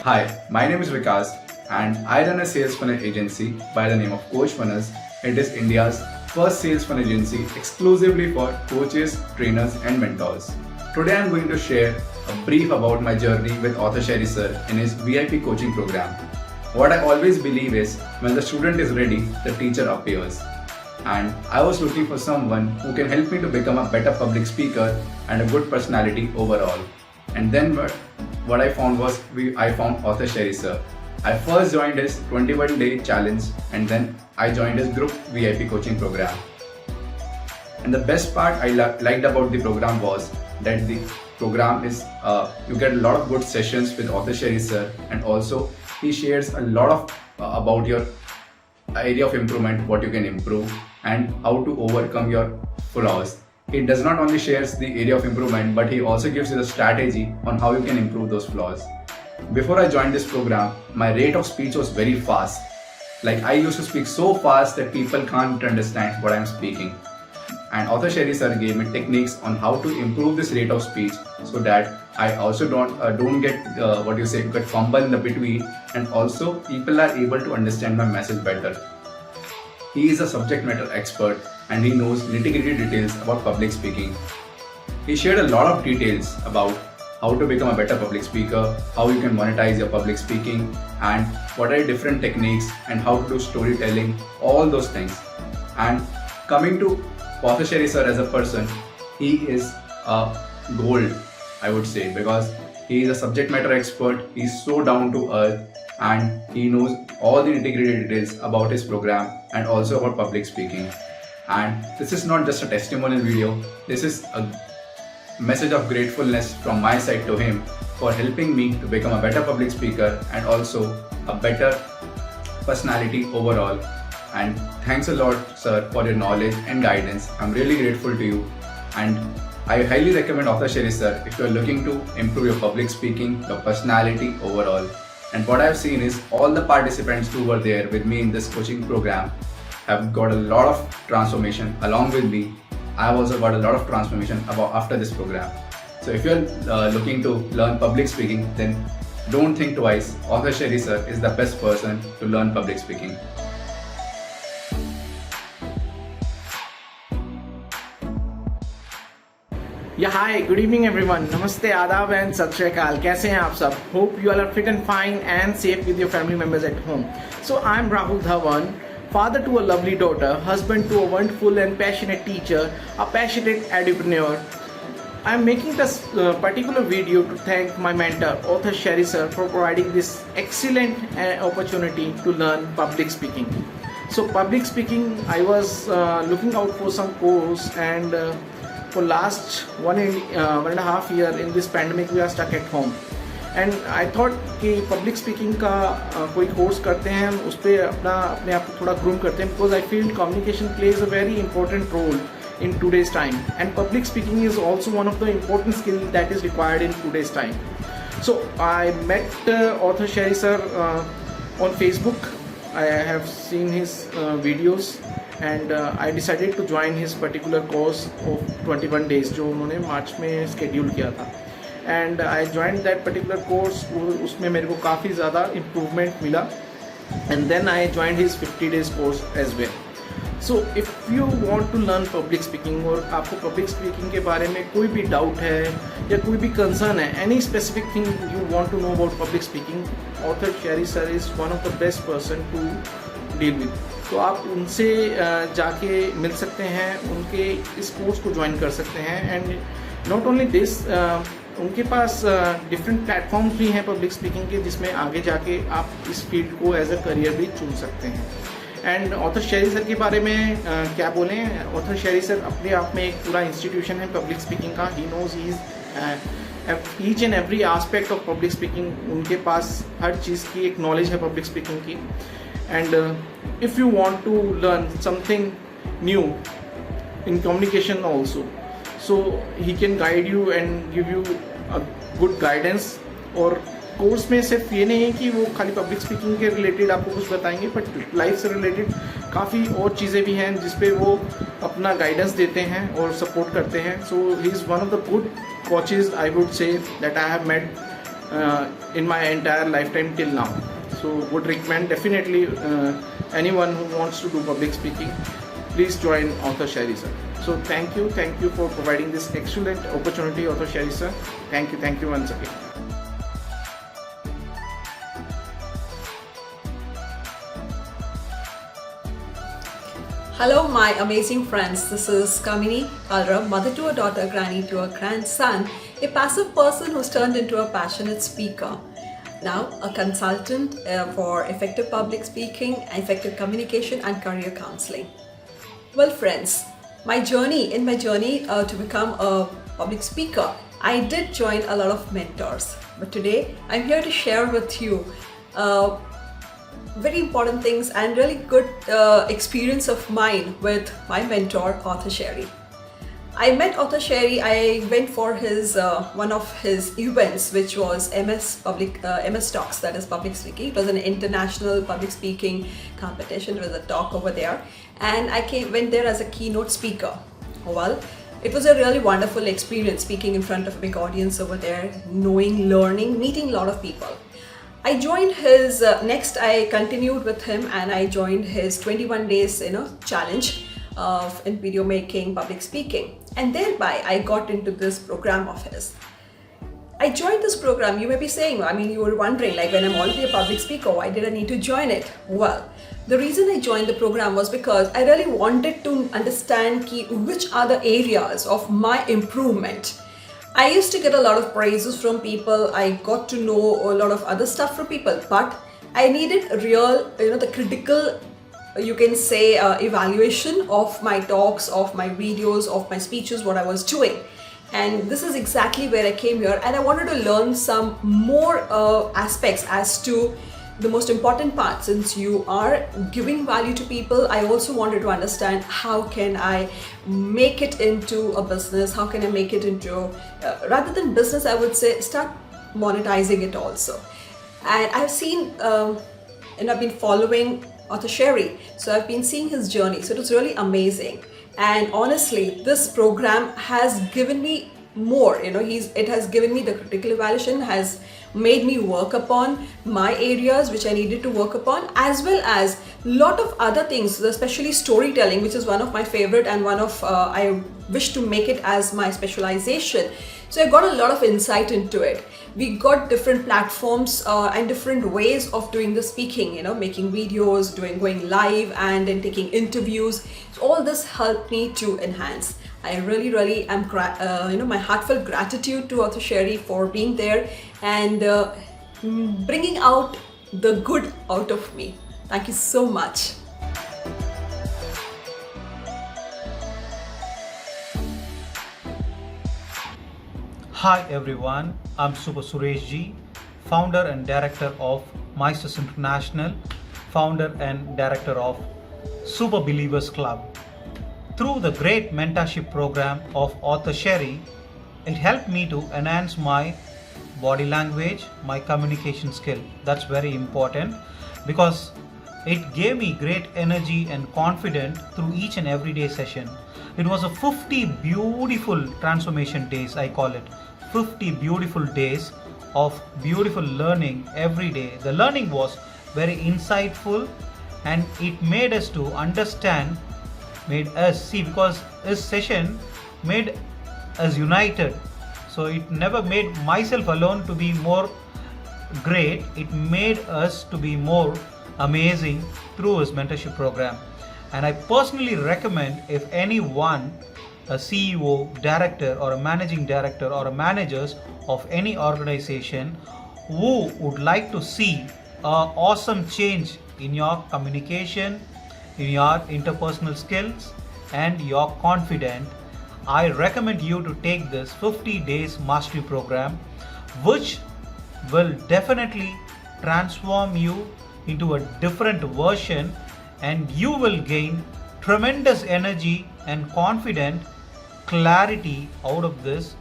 Hi, my name is Vikas and I run a sales funnel agency by the name of Coach Funnels. It is India's first sales funnel agency exclusively for coaches, trainers and mentors. Today I am going to share a brief about my journey with author Sherry sir in his VIP coaching program. What I always believe is when the student is ready, the teacher appears. And I was looking for someone who can help me to become a better public speaker and a good personality overall. And then what I found was I found author Sherry sir. I first joined his 21-day challenge and then I joined his group VIP coaching program. And the best part I liked about the program was that the program is you get a lot of good sessions with author Sherry sir, and also he shares a lot of about your area of improvement, what you can improve and how to overcome your flaws. He does not only shares the area of improvement, but he also gives you the strategy on how you can improve those flaws. Before I joined this program, my rate of speech was very fast. Like I used to speak so fast that people can't understand what I'm speaking. And author Sherry sir gave me techniques on how to improve this rate of speech so that I also don't get get fumble in the between, and also people are able to understand my message better. He is a subject matter expert and he knows nitty-gritty details about public speaking. He shared a lot of details about how to become a better public speaker, how you can monetize your public speaking, and what are different techniques and how to do storytelling, all those things. And coming to author Sherry sir as a person, he is a gold, I would say, because he is a subject matter expert. He's so down to earth and he knows all the nitty-gritty details about his program and also about public speaking. And this is not just a testimonial video, this is a message of gratefulness from my side to him for helping me to become a better public speaker and also a better personality overall. And thanks a lot sir for your knowledge and guidance. I'm really grateful to you, and I highly recommend author Sherry sir if you are looking to improve your public speaking, your personality overall. And what I've seen is all the participants who were there with me in this coaching program have got a lot of transformation along with me. I've also got a lot of transformation after this program. So if you're looking to learn public speaking, then don't think twice. Author Sherry sir is the best person to learn public speaking. Yeah, hi, good evening everyone. Namaste, Adab and Sat Shri Akal. कैसे हैं आप सब? Hope you all are fit and fine and safe with your family members at home. So I'm Rahul Dhawan, father to a lovely daughter, husband to a wonderful and passionate teacher, a passionate entrepreneur. I'm making this particular video to thank my mentor, author Sherry sir, for providing this excellent opportunity to learn public speaking. So public speaking, I was looking out for some course, and for last one and a half year in this pandemic we are stuck at home, and I thought कि public speaking का कोई course करते हैं, हम उस पर अपने आप को थोड़ा groom करते हैं, because I feel communication plays a very important role in today's time, and public speaking is also one of the important skills that is required in today's time. So I met author Sherry sir on Facebook. I have seen his videos and I decided to join his particular course of 21 days जो उन्होंने मार्च में schedule किया था, and I joined that particular course. उसमें मेरे को काफ़ी ज़्यादा improvement मिला, and then I joined his 50 days course as well. So if you want to learn public speaking और आपको public speaking के बारे में कोई भी doubt है या कोई भी concern है, any specific thing you want to know about public speaking, author Sherry sir is one of the best person to deal with. तो आप उनसे जाके मिल सकते हैं, उनके इस कोर्स को ज्वाइन कर सकते हैं, एंड नॉट ओनली दिस, उनके पास डिफरेंट प्लेटफॉर्म्स भी हैं पब्लिक स्पीकिंग के, जिसमें आगे जाके आप इस फील्ड को एज अ करियर भी चुन सकते हैं. एंड ऑथर शेरी सर के बारे में क्या बोलें, ऑथर शेरी सर अपने आप में एक पूरा इंस्टीट्यूशन है पब्लिक स्पीकिंग का. He knows is each and every aspect of public speaking. उनके पास हर चीज़ की एक नॉलेज है पब्लिक स्पीकिंग की. And if you want to learn something new in communication also, so he can guide you and give you a good guidance. और course में सिर्फ ये नहीं है कि वो खाली पब्लिक स्पीकिंग के रिलेटेड आपको कुछ बताएंगे, बट लाइफ से रिलेटेड काफ़ी और चीज़ें भी हैं जिस पे वो अपना गाइडेंस देते हैं और सपोर्ट करते हैं. So he is one of the good coaches I would say that I have met in my entire lifetime till now. So would recommend definitely anyone who wants to do public speaking, please join Author Sherry sir. So thank you for providing this excellent opportunity, Author Sherry sir. Thank you once again. Hello, my amazing friends. This is Kamini Kalra, mother to a daughter, granny to a grandson, a passive person who's turned into a passionate speaker. Now, a consultant for effective public speaking, effective communication, and career counseling. Well, friends, in my journey to become a public speaker, I did join a lot of mentors. But today, I'm here to share with you very important things and really good experience of mine with my mentor, Author Sherry. I met Author Sherry. I went for his one of his events, which was MS Talks, that is public speaking. It was an international public speaking competition. There was a talk over there, and I went there as a keynote speaker. Well, it was a really wonderful experience speaking in front of a big audience over there, knowing, learning, meeting a lot of people. I joined his next. I continued with him, and I joined his 21 days, challenge in video making, public speaking, and thereby I got into this program of his. I joined this program. You may be saying, you were wondering, like, when I'm already a public speaker, why did I need to join it? Well, the reason I joined the program was because I really wanted to understand which are the areas of my improvement. I used to get a lot of praises from people. I got to know a lot of other stuff from people, but I needed real, the critical, you can say, evaluation of my talks, of my videos, of my speeches, what I was doing. And this is exactly where I came here, and I wanted to learn some more aspects as to the most important part. Since you are giving value to people, I also wanted to understand how can I make it into a business, how can I make it into, rather than business, I would say start monetizing it also. And I've seen, and I've been following Author Sherry, so I've been seeing his journey, so it was really amazing. And honestly, this program has given me more, it has given me the critical evaluation, has made me work upon my areas which I needed to work upon, as well as lot of other things, especially storytelling, which is one of my favorite and one of I wish to make it as my specialization. So I got a lot of insight into it. We got different platforms and different ways of doing the speaking, making videos, going live, and then taking interviews. So all this helped me to enhance. I really am, my heartfelt gratitude to Author Sherry for being there and bringing out the good out of me. Thank you so much. Hi everyone, I'm Super Suresh Ji, founder and director of Meisters International, founder and director of Super Believers Club. Through the great mentorship program of Author Sherry, it helped me to enhance my body language, my communication skill. That's very important because it gave me great energy and confidence through each and every day session. It was a 50 beautiful transformation days, I call it. 50 beautiful days of beautiful learning every day. The learning was very insightful and it made us to understand, made us see, because this session made us united. So it never made myself alone to be more great, it made us to be more amazing through his mentorship program. And I personally recommend, if anyone, a CEO, director or a managing director or a managers of any organization who would like to see an awesome change in your communication, in your interpersonal skills and your confidence, I recommend you to take this 50 days mastery program, which will definitely transform you into a different version, and you will gain tremendous energy and confident clarity out of this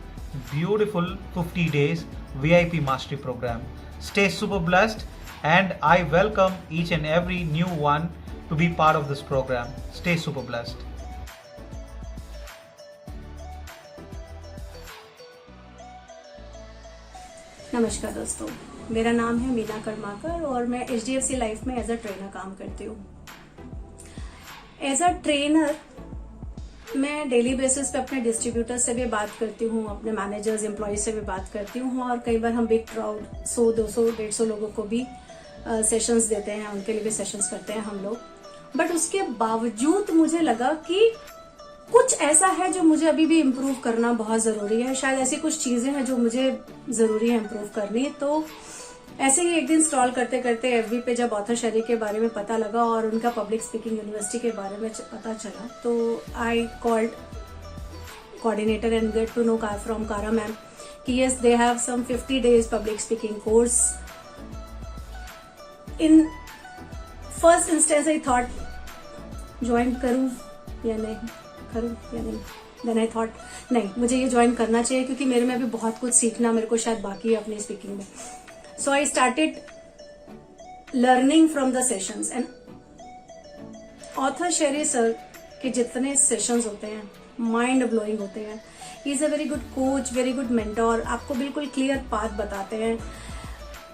beautiful 50 days VIP mastery program. Stay super blessed, and I welcome each and every new one to be part of this program. Stay super blessed. नमस्कार दोस्तों, मेरा नाम है मीना कर्माकर और मैं HDFC life में as a trainer काम करती हूँ। एज अ ट्रेनर मैं डेली बेसिस पे अपने डिस्ट्रीब्यूटर से भी बात करती हूँ, अपने मैनेजर्स एम्प्लॉय से भी बात करती हूँ और कई बार हम बिग क्राउड 100, 200, 150 लोगों को भी सेशंस देते हैं, उनके लिए भी सेशंस करते हैं हम लोग। बट उसके बावजूद मुझे लगा कि कुछ ऐसा है जो मुझे अभी भी इम्प्रूव करना बहुत ज़रूरी है। शायद ऐसी कुछ चीज़ें हैं जो मुझे ज़रूरी है इम्प्रूव करनी। तो ऐसे ही एक दिन स्क्रॉल करते करते FB पे जब ऑथर शेरी के बारे में पता लगा और उनका पब्लिक स्पीकिंग यूनिवर्सिटी के बारे में पता चला, तो I called coordinator and get to know from Kara ma'am कि yes they have some 50 days public speaking course. In first instance I thought join करूं या नहीं, देन आई थॉट नहीं, मुझे ये ज्वाइन करना चाहिए क्योंकि मेरे में अभी बहुत कुछ सीखना मेरे को शायद बाकी है अपनी स्पीकिंग में। So I started learning from the sessions and author Sherry sir के जितने सेशंस होते हैं माइंड ब्लोइंग होते हैं। He is a very good coach, very good mentor. आपको बिल्कुल क्लियर पाथ बताते हैं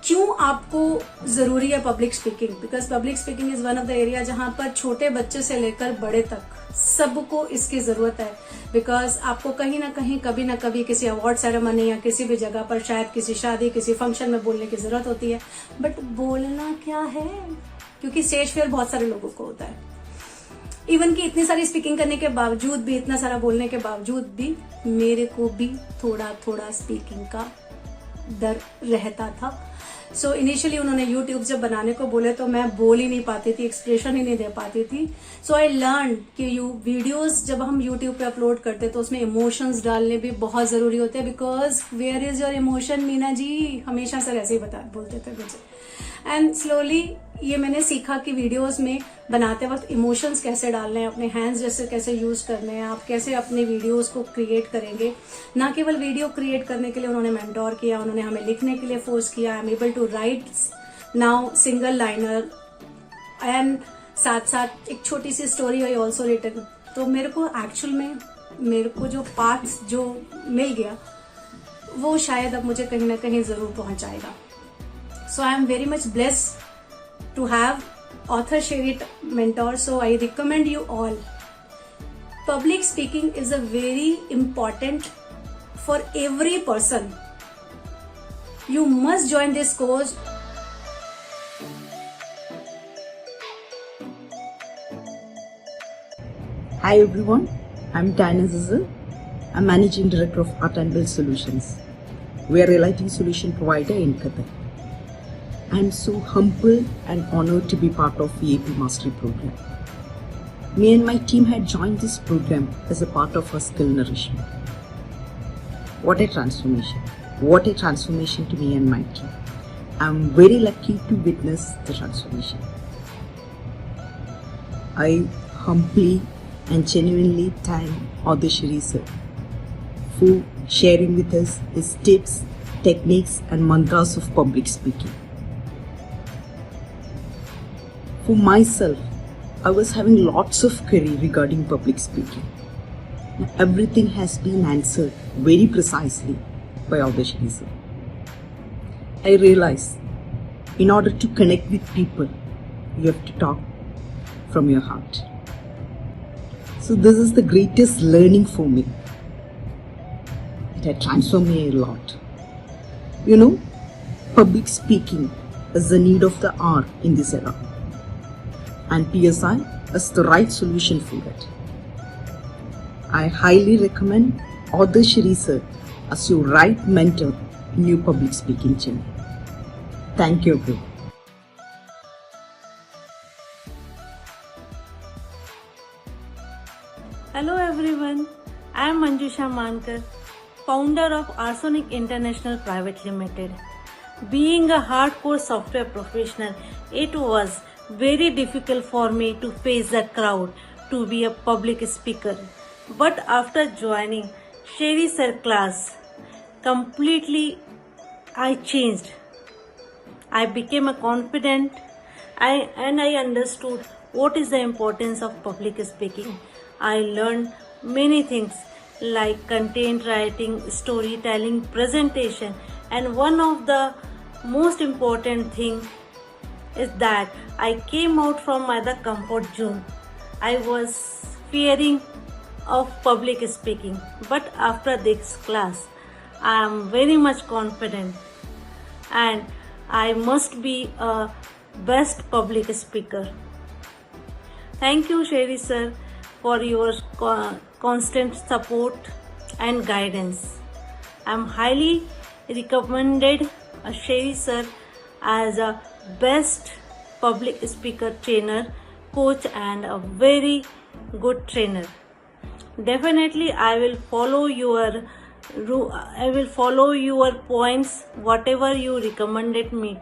क्यों आपको जरूरी है public speaking, because public speaking is one of the area जहां पर छोटे बच्चे से लेकर बड़े तक सबको इसकी जरूरत है। बिकॉज आपको कहीं ना कहीं कभी ना कभी किसी अवार्ड सेरेमनी या किसी भी जगह पर, शायद किसी शादी, किसी फंक्शन में बोलने की जरूरत होती है। बट बोलना क्या है, क्योंकि स्टेज फेयर बहुत सारे लोगों को होता है। इवन कि इतनी सारी स्पीकिंग करने के बावजूद भी, इतना सारा बोलने के बावजूद भी मेरे को भी थोड़ा थोड़ा स्पीकिंग का डर रहता था। सो इनिशियली उन्होंने यूट्यूब जब बनाने को बोले तो मैं बोल ही नहीं पाती थी, एक्सप्रेशन ही नहीं दे पाती थी। सो आई लर्न कि वीडियोस जब हम यूट्यूब पे अपलोड करते तो उसमें इमोशंस डालने भी बहुत जरूरी होते हैं। Because where is your emotion Meena ji, हमेशा सर ऐसे ही बोलते थे मुझे। एंड स्लोली ये मैंने सीखा कि वीडियोस में बनाते वक्त इमोशंस कैसे डालने हैं, अपने हैंड्स जैसे कैसे यूज करने हैं, आप कैसे अपने वीडियोस को क्रिएट करेंगे। ना केवल वीडियो क्रिएट करने के लिए उन्होंने मेंटोर किया, उन्होंने हमें लिखने के लिए फोर्स किया। I am able to write now single liner and साथ साथ एक छोटी सी स्टोरी आई ऑल्सो रिटन। तो मेरे को एक्चुअल में मेरे को जो पाथ जो मिल गया वो शायद अब मुझे कहीं ना कहीं जरूर पहुंचाएगा। So I am very much blessed to have author Sherry mentor. So I recommend you all. Public speaking is a very important for every person. You must join this course. Hi everyone, I'm Diana Zizel. I'm Managing Director of Art and Build Solutions. We are a lighting solution provider in Qatar. I'm so humbled and honored to be part of EAP Mastery Program. Me and my team had joined this program as a part of our skill nourishment. What a transformation. What a transformation to me and my team. I'm very lucky to witness the transformation. I humbly and genuinely thank Author Sherry sir for sharing with us his tips, techniques and mantras of public speaking. For myself, I was having lots of query regarding public speaking. Now, everything has been answered very precisely by Author Sherry sir. I realized in order to connect with people, you have to talk from your heart. So this is the greatest learning for me. It had transformed me a lot. You know, public speaking is the need of the hour in this era. And PSI is the right solution for it. I highly recommend Author Sherry sir as your right mentor in your public speaking journey. Thank you everyone. Hello everyone, I am Manjusha Mankar, founder of Arsonic International Private Limited. Being a hardcore software professional, it was very difficult for me to face the crowd to be a public speaker. But after joining Sherry sir class, completely I changed. I became a confident and I understood what is the importance of public speaking. I learned many things like content writing, storytelling, presentation, And one of the most important thing is that I came out from my the comfort zone. I was fearing of public speaking, but after this class, I am very much confident, and I must be a best public speaker. Thank you, Sherry sir, for your constant support and guidance. I'm highly recommended Sherry sir as a best public speaker trainer, coach, and a very good trainer. Definitely, I will follow your points, whatever you recommended me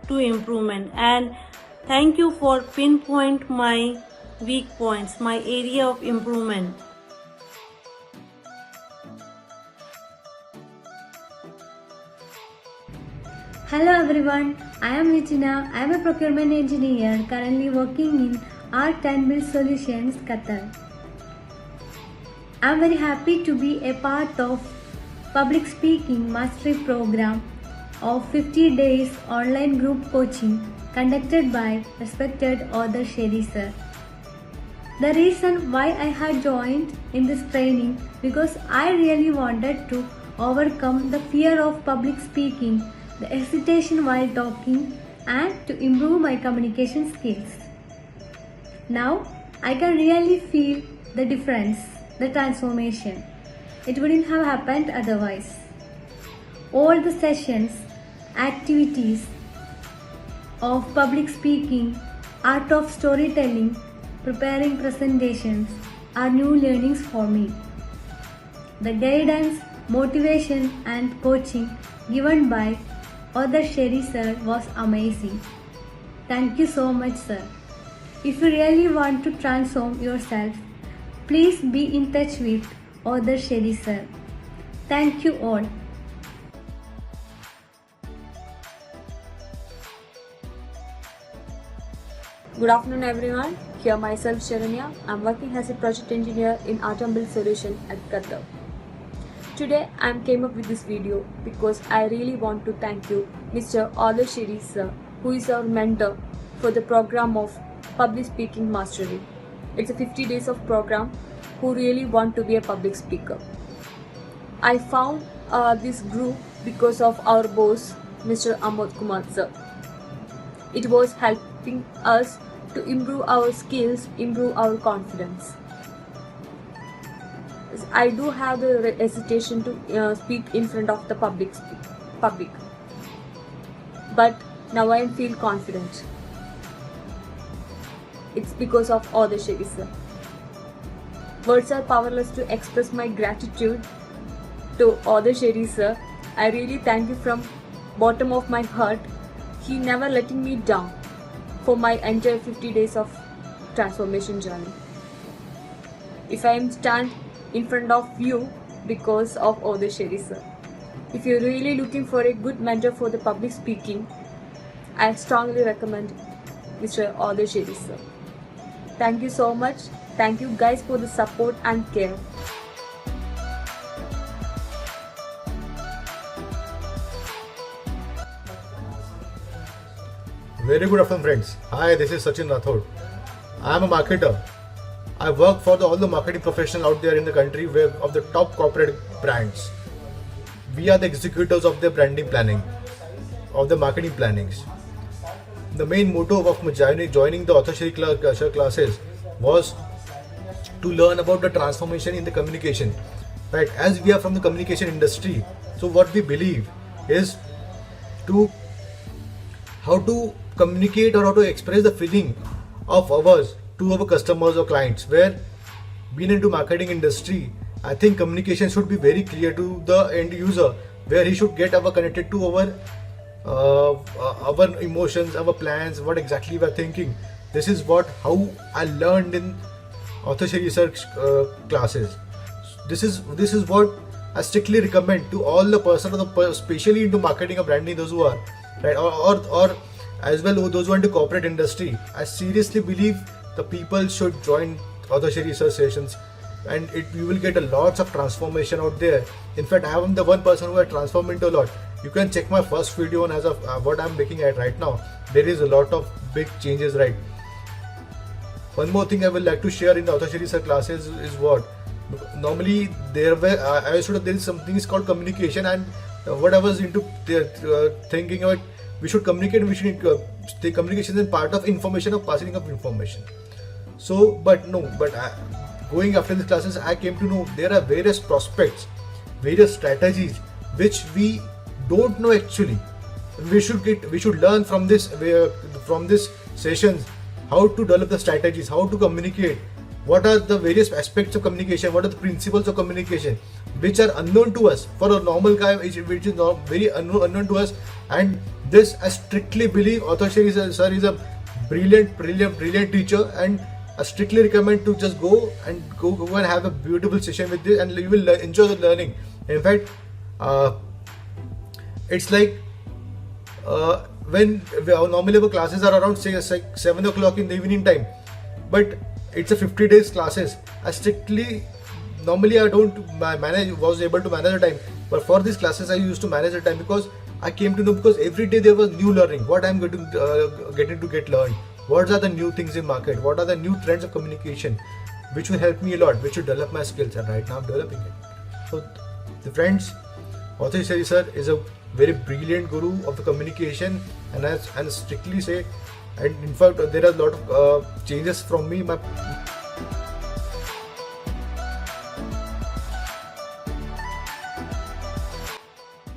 to improvement. And thank you for pinpoint my weak points, my area of improvement. Hello everyone, I am Regina. I am a procurement engineer currently working in Art and Build Solutions, Qatar. I am very happy to be a part of Public Speaking Mastery Program of 50 days online group coaching conducted by respected author Sherry sir. The reason why I had joined in this training because I really wanted to overcome the fear of public speaking, the hesitation while talking, and to improve my communication skills. Now I can really feel the difference, the transformation. It wouldn't have happened otherwise. All the sessions, activities of public speaking, art of storytelling, preparing presentations are new learnings for me. The guidance, motivation, and coaching given by author Sherry sir was amazing. Thank you so much, sir. If you really want to transform yourself, please be in touch with author Sherry sir. Thank you all. Good afternoon everyone, here myself Sharanya. I am working as a project engineer in Art and Build Solution at Qatar. Today I came up with this video because I really want to thank you Mr. Author Sherry sir, who is our mentor for the program of Public Speaking Mastery. It's a 50 days of program who really want to be a public speaker. I found this group because of our boss Mr. Amod Kumar sir. It was helping us to improve our skills, improve our confidence. I do have the hesitation to speak in front of the public, but now I feel confident. It's because of Author Sherry sir. Words are powerless to express my gratitude to Author Sherry sir. I really thank you from bottom of my heart. He never letting me down for my entire 50 days of transformation journey. If I am stand in front of you because of Author Sherry sir. If you're really looking for a good mentor for the public speaking, I strongly recommend Mr. Author Sherry sir. Thank you so much. Thank you guys for the support and care. Very good afternoon friends. Hi, this is Sachin Rathod. I am a marketer. I work for all the marketing professionals out there in the country of the top corporate brands. We are the executors of their branding planning, of the marketing plannings. The main motto of joining the Author Sherry classes was to learn about the transformation in the communication. Right? As we are from the communication industry, so what we believe is how to communicate or how to express the feeling of ours to our customers or clients. Where being into marketing industry, I think communication should be very clear to the end user, where he should get connected to our emotions, our plans, what exactly we are thinking. This is how I learned in Author Sherry research classes. This is what I strictly recommend to all the person, especially into marketing or branding, those who are right, or as well those who are into corporate industry. I seriously believe the people should join Author Sherry research sessions, and you will get lots of transformation out there In fact, I am the one person who has transformed into a lot. You can check my first video on as of what I'm making at right now. There is a lot of big changes, right? One more thing I would like to share in the Author Sherry sir classes is what normally there is something is called communication, and what I was into thinking about, we should communicate. We should the communication is part of information or passing of information. So, going after these classes, I came to know there are various prospects, various strategies which we don't know actually. We should learn from this sessions how to develop the strategies, how to communicate, what are the various aspects of communication, what are the principles of communication, which are unknown to us. For a normal guy, which is not very unknown to us, and this I strictly believe Author Sherry sir is a brilliant teacher, and I strictly recommend to just go and have a beautiful session with this, and you will enjoy the learning. In fact, it's like when normally our classes are around say 7 o'clock in the evening time, but it's a 50 days classes. Normally I don't was able to manage the time, but for these classes I used to manage the time, because I came to know, because every day there was new learning, what I'm going to get learned, what are the new things in market, what are the new trends of communication, which will help me a lot, which will develop my skills, and right now I'm developing it. So the friends, Author Sherry sir is a very brilliant guru of the communication, and I strictly say, and in fact there are a lot of changes from me.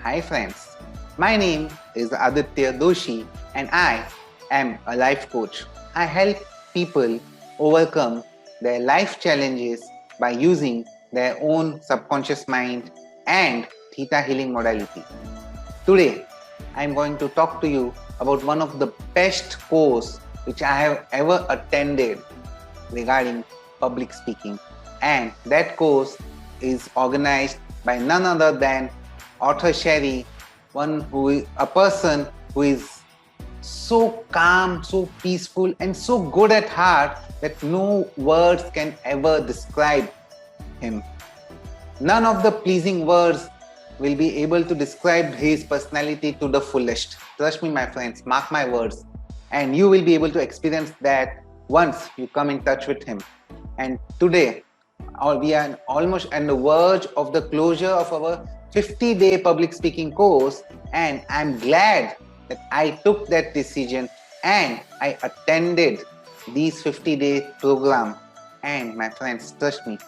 Hi friends, my name is Aditya Doshi and I am a life coach. I help people overcome their life challenges by using their own subconscious mind and Theta healing modality. Today, I am going to talk to you about one of the best courses which I have ever attended regarding public speaking, and that course is organized by none other than Author Sherry, a person who is so calm, so peaceful, and so good at heart that no words can ever describe him. None of the pleasing words will be able to describe his personality to the fullest. Trust me, my friends, mark my words, and you will be able to experience that once you come in touch with him. And today, we are almost on the verge of the closure of our 50-day public speaking course, and I'm glad that I took that decision and I attended these 50-day program. And my friends, trust me,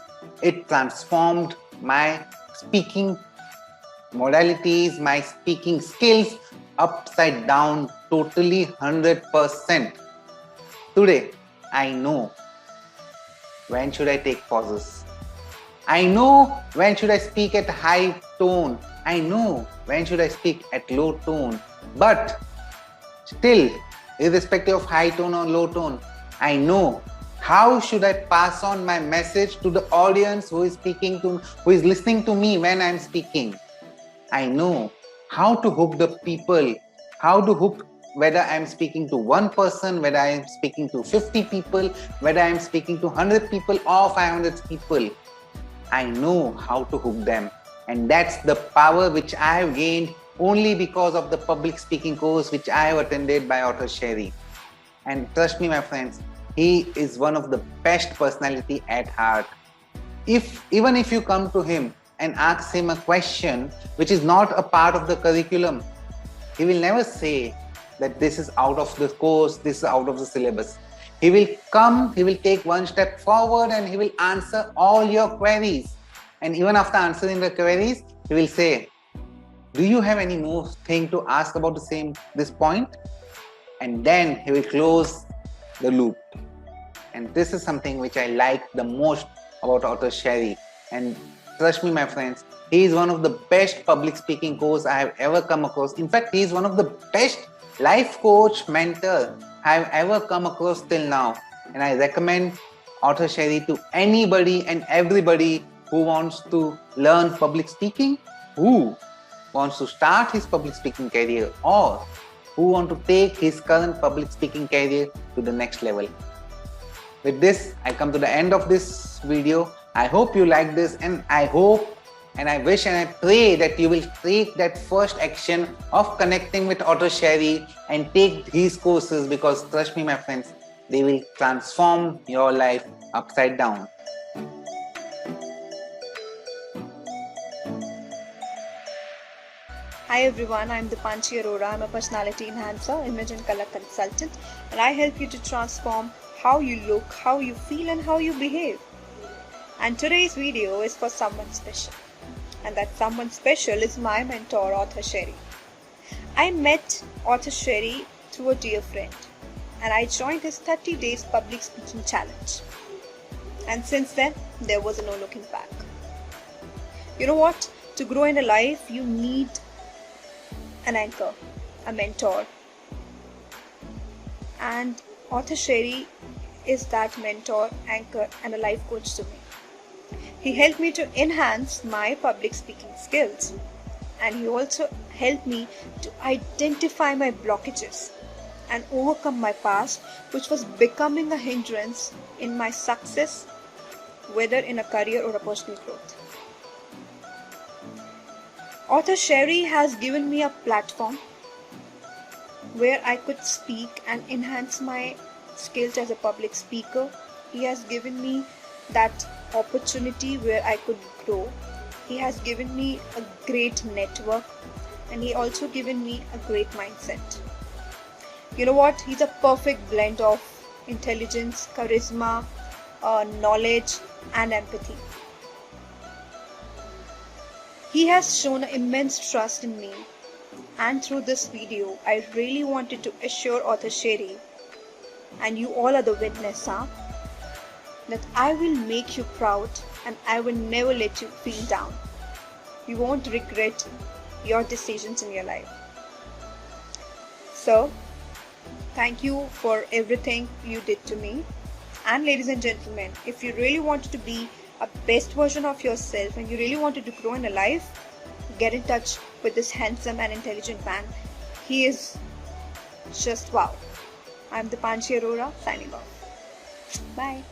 it transformed my speaking modalities, my speaking skills upside down, totally 100%. Today, I know when should I take pauses. I know when should I speak at high tone. I know when should I speak at low tone. But still, irrespective of high tone or low tone, I know how should I pass on my message to the audience who is listening to me when I'm speaking. I know how to hook the people, how to hook, whether I'm speaking to one person, whether I'm speaking to 50 people, whether I'm speaking to 100 people or 500 people. I know how to hook them, and that's the power which I have gained only because of the public speaking course which I have attended by Author Sherry. And trust me, my friends, he is one of the best personality at heart. Even if you come to him and ask him a question which is not a part of the curriculum, he will never say that this is out of the course, this is out of the syllabus. He will come, he will take one step forward and he will answer all your queries. And even after answering the queries, he will say, do you have any more thing to ask about this point? And then he will close the loop. And this is something which I like the most about Author Sherry. And trust me, my friends, he is one of the best public speaking coach I have ever come across. In fact, he is one of the best life coach mentor I have ever come across till now. And I recommend Author Sherry to anybody and everybody who wants to learn public speaking, who wants to start his public speaking career, or who want to take his current public speaking career to the next level. With this, I come to the end of this video. I hope you like this, and I hope and I wish and I pray that you will take that first action of connecting with Auto Sherry and take these courses, because trust me, my friends, they will transform your life upside down. Hi everyone, I'm Dipanshi Arora. I'm a personality enhancer, image and color consultant, and I help you to transform how you look, how you feel, and how you behave. And today's video is for someone special, and that someone special is my mentor, Author Sherry. I met Author Sherry through a dear friend, and I joined his 30 days public speaking challenge. And since then, there was no looking back. You know what? To grow in a life, you need an anchor, a mentor. And Author Sherry is that mentor, anchor, and a life coach to me. He helped me to enhance my public speaking skills, and he also helped me to identify my blockages and overcome my past, which was becoming a hindrance in my success, whether in a career or a personal growth. Author Sherry has given me a platform where I could speak and enhance my skills as a public speaker. He has given me that opportunity where I could grow. He has given me a great network, and he also given me a great mindset. You know what? He's a perfect blend of intelligence, charisma, knowledge, and empathy. He has shown immense trust in me, and through this video, I really wanted to assure Author Sherry, and you all are the witness, that I will make you proud and I will never let you feel down. You won't regret your decisions in your life. So, thank you for everything you did to me. And ladies and gentlemen, if you really wanted to be a best version of yourself and you really wanted to grow in a life, get in touch with this handsome and intelligent man. He is just wow. I'm Dipanshi Arora signing off. Bye.